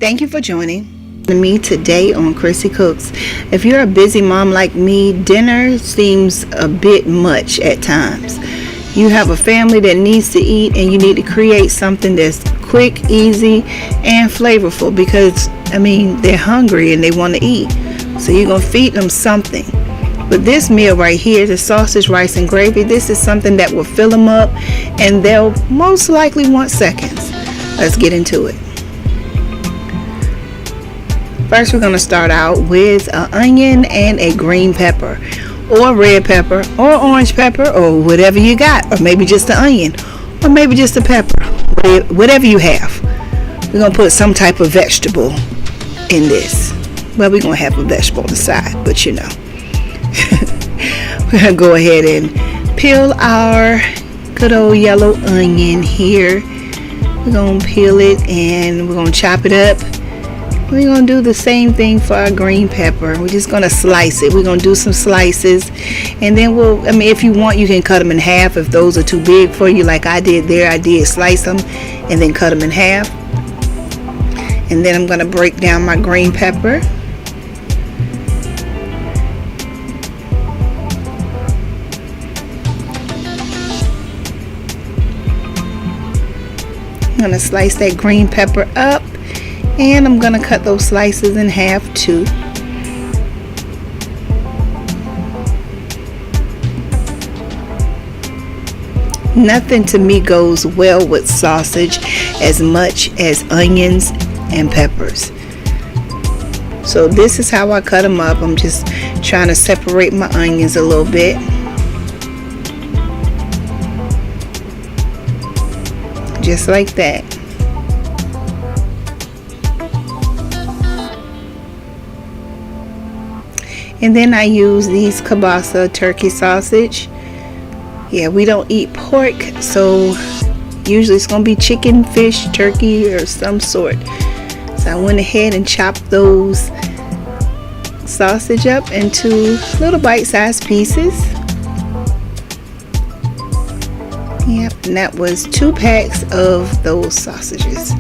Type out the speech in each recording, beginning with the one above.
Thank you for joining me today on Chrissy Cooks. If you're a busy mom like me, dinner seems a bit much at times. You have a family that needs to eat and you need to create something that's quick, easy, and flavorful because, they're hungry and they want to eat. So you're going to feed them something. But this meal right here, the sausage, rice, and gravy, this is something that will fill them up and they'll most likely want seconds. Let's get into it. First, we're going to start out with an onion and a green pepper, or red pepper, or orange pepper, or whatever you got, or maybe just the onion, or maybe just the pepper, whatever you have. We're going to put some type of vegetable in this. Well, we're going to have a vegetable on the side, but you know. We're going to go ahead and peel our good old yellow onion here. We're going to peel it and we're going to chop it up. We're going to do the same thing for our green pepper. We're just going to slice it. We're going to do some slices. And then if you want, you can cut them in half. If those are too big for you, like I did there, I did slice them and then cut them in half. And then I'm going to break down my green pepper. I'm going to slice that green pepper up. And I'm going to cut those slices in half too. Nothing to me goes well with sausage as much as onions and peppers. So this is how I cut them up. I'm just trying to separate my onions a little bit. Just like that. And then I use these kielbasa turkey sausage. Yeah, we don't eat pork, so usually it's going to be chicken, fish, turkey, or some sort. So I went ahead and chopped those sausage up into little bite-sized pieces. Yep, and that was 2 packs of those sausages.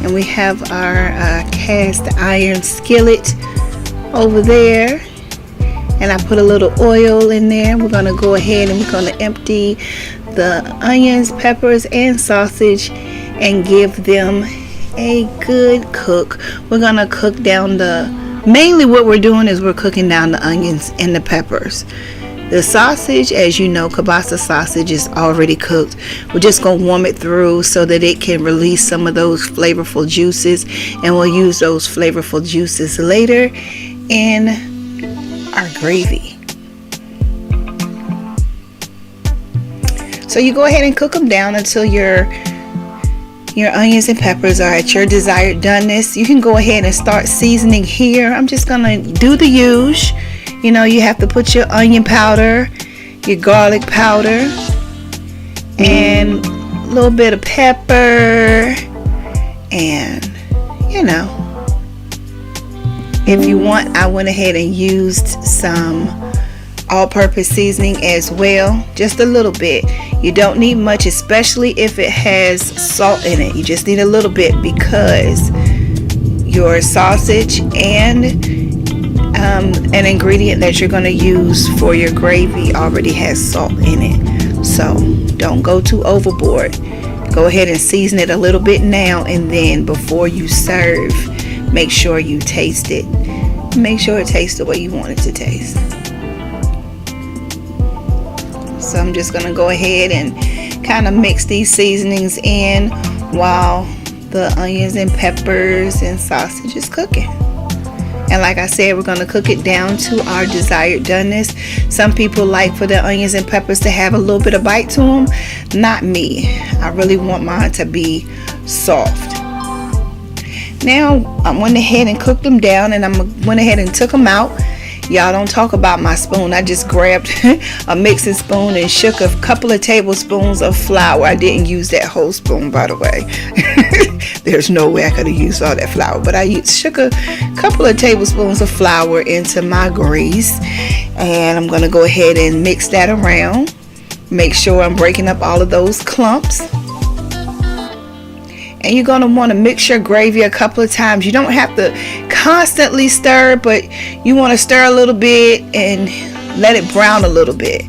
And we have our cast iron skillet over there, and I put a little oil in there. We're going to go ahead and we're going to empty the onions, peppers, and sausage and give them a good cook. We're going to cook down mainly what we're doing is we're cooking down the onions and the peppers. The sausage, as you know, kielbasa sausage is already cooked. We're just going to warm it through so that it can release some of those flavorful juices, and we'll use those flavorful juices later in our gravy. So you go ahead and cook them down until your onions and peppers are at your desired doneness. You can go ahead and start seasoning here. I'm just gonna do the usual. You have to put your onion powder, your garlic powder, and a little bit of pepper, and if you want, I went ahead and used some all-purpose seasoning as well, just a little bit. You don't need much, especially if it has salt in it. You just need a little bit because your sausage and an ingredient that you're going to use for your gravy already has salt in it. So don't go too overboard. Go ahead and season it a little bit now, and then before you serve, make sure you taste it. Make sure it tastes the way you want it to taste. So I'm just going to go ahead and kind of mix these seasonings in while the onions and peppers and sausage is cooking. And like I said, we're going to cook it down to our desired doneness. Some people like for the onions and peppers to have a little bit of bite to them. Not me. I really want mine to be soft. Now I went ahead and cooked them down, and I went ahead and took them out. Y'all, don't talk about my spoon. I just grabbed a mixing spoon and shook a couple of tablespoons of flour. I didn't use that whole spoon, by the way. There's no way I could have used all that flour, but I shook a couple of tablespoons of flour into my grease, and I'm going to go ahead and mix that around. Make sure I'm breaking up all of those clumps. And you're going to want to mix your gravy a couple of times. You don't have to constantly stir, but you want to stir a little bit and let it brown a little bit.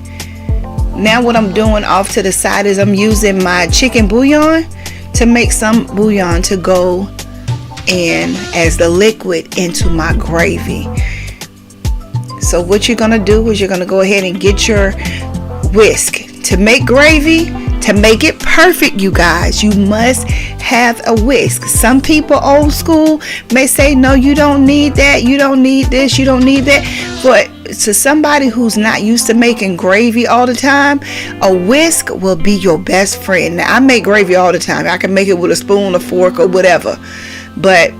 Now what I'm doing off to the side is I'm using my chicken bouillon to make some bouillon to go in as the liquid into my gravy. So what you're going to do is you're going to go ahead and get your whisk. To make gravy, to make it perfect, you guys, you must have a whisk. Some people old school may say, no, you don't need that, you don't need this, you don't need that. But to somebody who's not used to making gravy all the time, a whisk will be your best friend. Now, I make gravy all the time. I can make it with a spoon, a fork, or whatever. But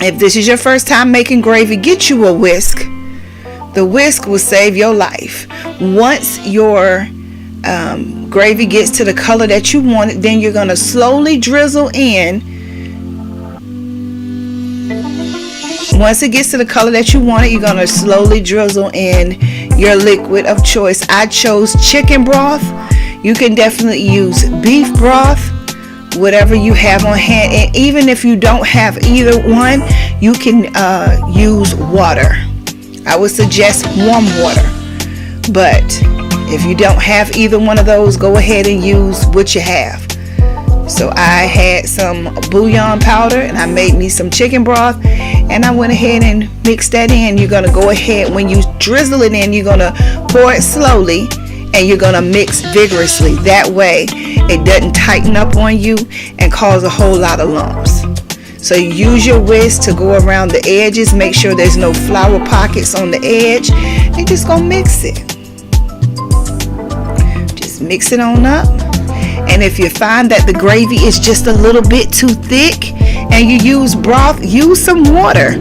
if this is your first time making gravy, get you a whisk. The whisk will save your life. Once your gravy gets to the color that you want it, then you're going to slowly drizzle in. Once it gets to the color that you want it, you're going to slowly drizzle in your liquid of choice. I chose chicken broth. You can definitely use beef broth, whatever you have on hand. And even if you don't have either one, you can use water. I would suggest warm water. But if you don't have either one of those, go ahead and use what you have. So I had some bouillon powder and I made me some chicken broth, and I went ahead and mixed that in. You're going to go ahead, when you drizzle it in, you're going to pour it slowly and you're going to mix vigorously. That way it doesn't tighten up on you and cause a whole lot of lumps. So you use your whisk to go around the edges. Make sure there's no flour pockets on the edge, and just go mix it. Mix it on up. And if you find that the gravy is just a little bit too thick and you use broth, use some water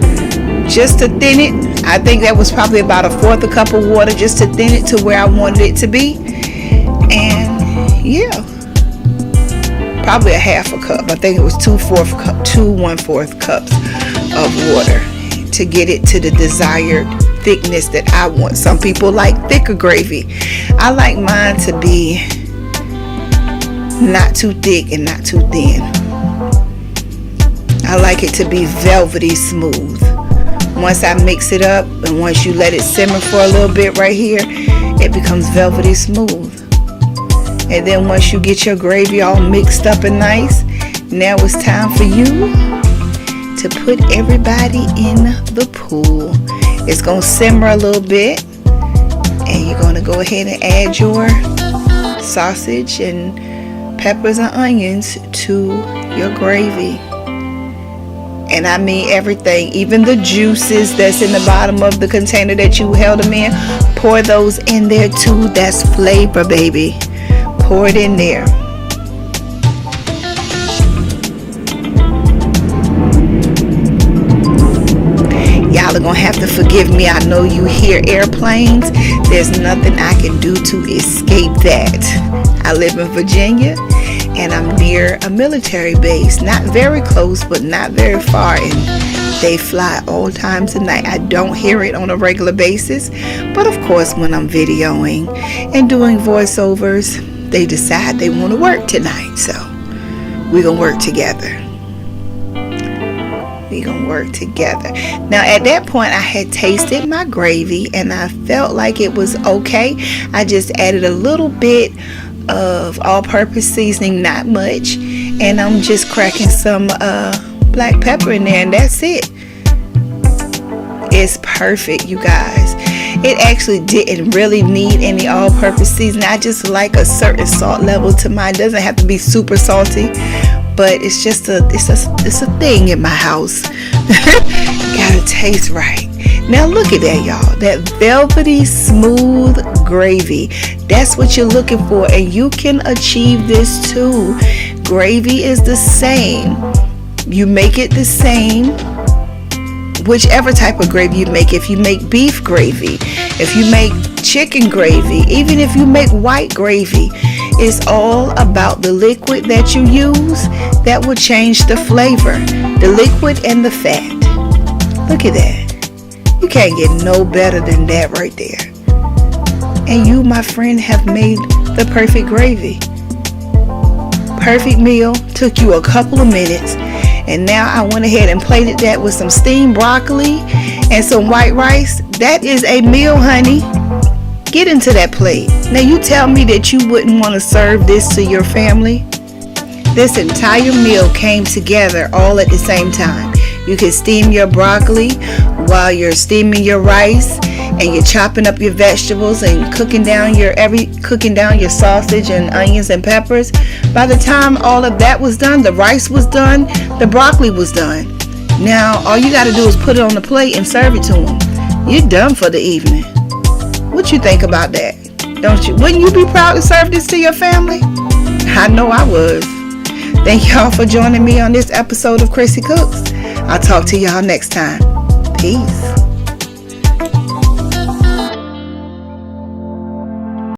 just to thin it. I think that was probably about 1/4 cup of water just to thin it to where I wanted it to be. And yeah, probably 1/2 cup. I think it was 1/4 cups of water to get it to the desired thickness that I want. Some people like thicker gravy. I like mine to be not too thick and not too thin. I like it to be velvety smooth. Once I mix it up and once you let it simmer for a little bit right here, it becomes velvety smooth. And then once you get your gravy all mixed up and nice, now it's time for you to put everybody in the pool. It's going to simmer a little bit, and you're going to go ahead and add your sausage and peppers and onions to your gravy. And I mean everything, even the juices that's in the bottom of the container that you held them in, pour those in there too. That's flavor, baby. Pour it in there. Y'all are gonna have to forgive me. I know you hear airplanes. There's nothing I can do to escape that. I live in Virginia and I'm near a military base. Not very close, but not very far, and they fly all times of night. I don't hear it on a regular basis, but of course when I'm videoing and doing voiceovers, they decide they want to work tonight, so we're gonna work together. We're gonna work together. Now at that point I had tasted my gravy and I felt like it was okay. I just added a little bit of all-purpose seasoning, not much, and I'm just cracking some black pepper in there, and that's it. It's perfect, you guys. It actually didn't really need any all-purpose seasoning. I just like a certain salt level to mine. It doesn't have to be super salty, but it's just it's a thing in my house. Gotta taste right. Now look at that, y'all. That velvety smooth gravy. That's what you're looking for, and you can achieve this too. Gravy is the same. You make it the same. Whichever type of gravy you make. If you make beef gravy, if you make chicken gravy, even if you make white gravy, it's all about the liquid that you use that will change the flavor. The liquid and the fat. Look at that. You can't get no better than that right there. And you, my friend, have made the perfect gravy. perfect meal. Took you a couple of minutes. And now I went ahead and plated that with some steamed broccoli and some white rice. That is a meal, honey. Get into that plate. Now you tell me that you wouldn't want to serve this to your family. This entire meal came together all at the same time. You can steam your broccoli while you're steaming your rice, and you're chopping up your vegetables and cooking down your sausage and onions and peppers. By the time all of that was done, the rice was done, the broccoli was done. Now all you got to do is put it on the plate and serve it to them. You're done for the evening. What you think about that? Don't you? Wouldn't you be proud to serve this to your family? I know I was. Thank y'all for joining me on this episode of Chrissy Cooks. I'll talk to y'all next time. Peace.